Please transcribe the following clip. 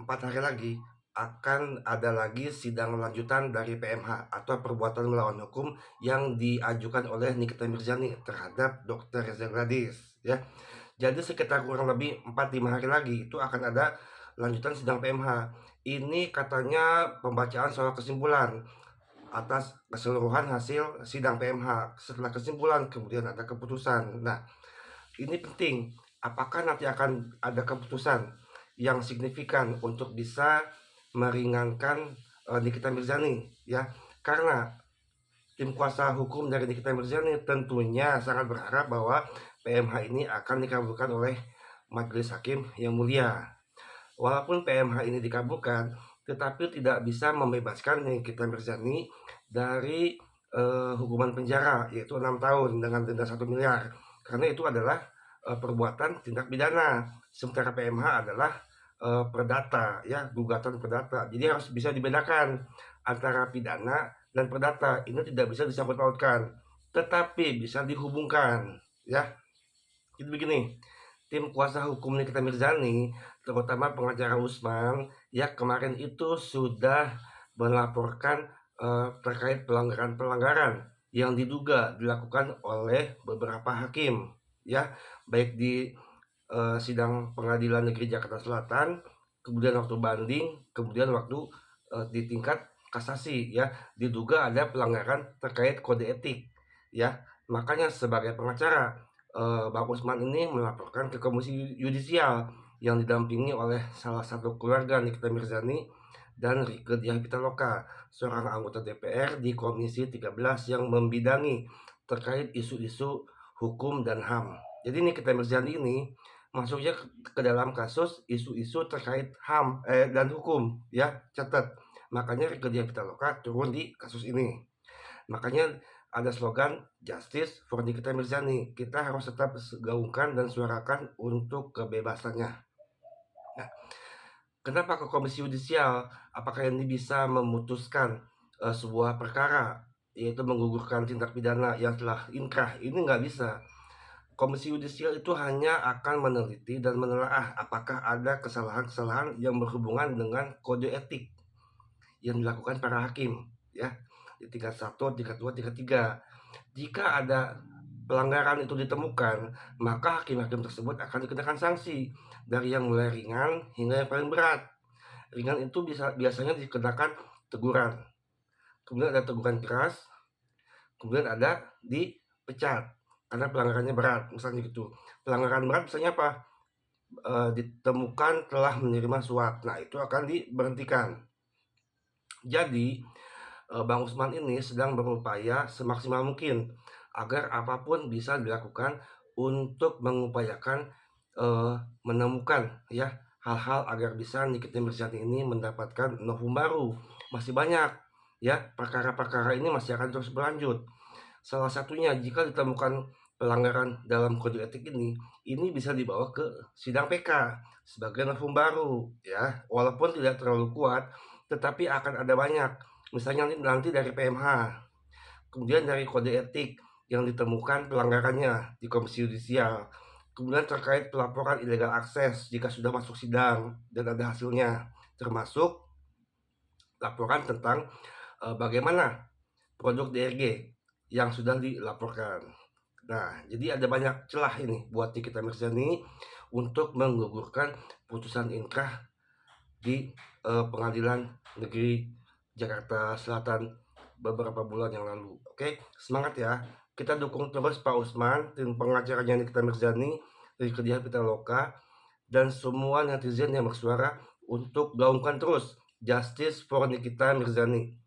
4 hari lagi akan ada lagi sidang lanjutan dari PMH atau perbuatan melawan hukum yang diajukan oleh Nikita Mirzani terhadap Dr. Reza Gladis, ya. Jadi sekitar kurang lebih 4-5 hari lagi itu akan ada lanjutan sidang PMH. Ini katanya pembacaan soal kesimpulan atas keseluruhan hasil sidang PMH. Setelah kesimpulan kemudian ada keputusan. Nah, ini penting. Apakah nanti akan ada keputusan yang signifikan untuk bisa meringankan Nikita Mirzani, ya? Karena tim kuasa hukum dari Nikita Mirzani tentunya sangat berharap bahwa PMH ini akan dikabulkan oleh Majelis Hakim yang mulia. Walaupun PMH ini dikabulkan, tetapi tidak bisa membebaskan Nikita Mirzani dari hukuman penjara, yaitu 6 tahun dengan denda 1 miliar. Karena itu adalah perbuatan tindak pidana, sementara PMH adalah perdata, ya, gugatan perdata. Jadi harus bisa dibedakan antara pidana dan perdata. Ini tidak bisa disangkut pautkan, tetapi bisa dihubungkan, ya. Jadi begini, tim kuasa hukum Nikita Mirzani, terutama pengacara Usman, ya kemarin itu sudah melaporkan terkait pelanggaran-pelanggaran yang diduga dilakukan oleh beberapa hakim, ya, baik di sidang Pengadilan Negeri Jakarta Selatan, kemudian waktu banding, kemudian waktu di tingkat kasasi, ya, diduga ada pelanggaran terkait kode etik, ya. Makanya sebagai pengacara, Bang Usman ini melaporkan ke Komisi Yudisial yang didampingi oleh salah satu keluarga Nikita Mirzani dan Rieke Diah Pitaloka, seorang anggota DPR di Komisi 13 yang membidangi terkait isu-isu hukum dan HAM. Jadi Nikita Mirzani ini masuknya ke dalam kasus isu-isu terkait HAM dan hukum, ya, catat. Makanya Rieke Diah Pitaloka turun di kasus ini. Makanya ada slogan Justice for Nikita Mirzani. Kita harus tetap gaungkan dan suarakan untuk kebebasannya. Nah, kenapa ke Komisi Yudisial? Apakah ini bisa memutuskan sebuah perkara, yaitu menggugurkan tindak pidana yang telah inkrah? Ini nggak bisa. Komisi Yudisial itu hanya akan meneliti dan menelaah apakah ada kesalahan-kesalahan yang berhubungan dengan kode etik yang dilakukan para hakim, ya, di tingkat 1, tingkat 2, tingkat 3. Jika ada pelanggaran itu ditemukan, maka hakim-hakim tersebut akan dikenakan sanksi dari yang mulai ringan hingga yang paling berat. Ringan itu biasanya dikenakan teguran, kemudian ada teguran keras, kemudian ada dipecat karena pelanggarannya berat, misalnya gitu. Pelanggaran berat misalnya apa? Ditemukan telah menerima suap, nah itu akan diberhentikan. Jadi Bang Usman ini sedang berupaya semaksimal mungkin agar apapun bisa dilakukan untuk mengupayakan menemukan, ya, hal-hal agar bisa Nikita Mirzani ini mendapatkan novum baru. Masih banyak, ya, perkara-perkara ini masih akan terus berlanjut. Salah satunya jika ditemukan pelanggaran dalam kode etik ini bisa dibawa ke sidang PK sebagai novum baru, ya. Walaupun tidak terlalu kuat, tetapi akan ada banyak. Misalnya nanti dari PMH, kemudian dari kode etik yang ditemukan pelanggarannya di Komisi Yudisial, kemudian terkait pelaporan illegal akses jika sudah masuk sidang dan ada hasilnya, termasuk laporan tentang bagaimana produk DRG yang sudah dilaporkan. Nah, jadi ada banyak celah ini buat Nikita Mirzani untuk menggugurkan putusan inkrah di Pengadilan Negeri Jakarta Selatan beberapa bulan yang lalu. Oke, semangat ya. Kita dukung terus Pak Usman, tim pengacaranya Nikita Mirzani, Rieke Diah Pitaloka, dan semua netizen yang bersuara untuk gaungkan terus Justice for Nikita Mirzani.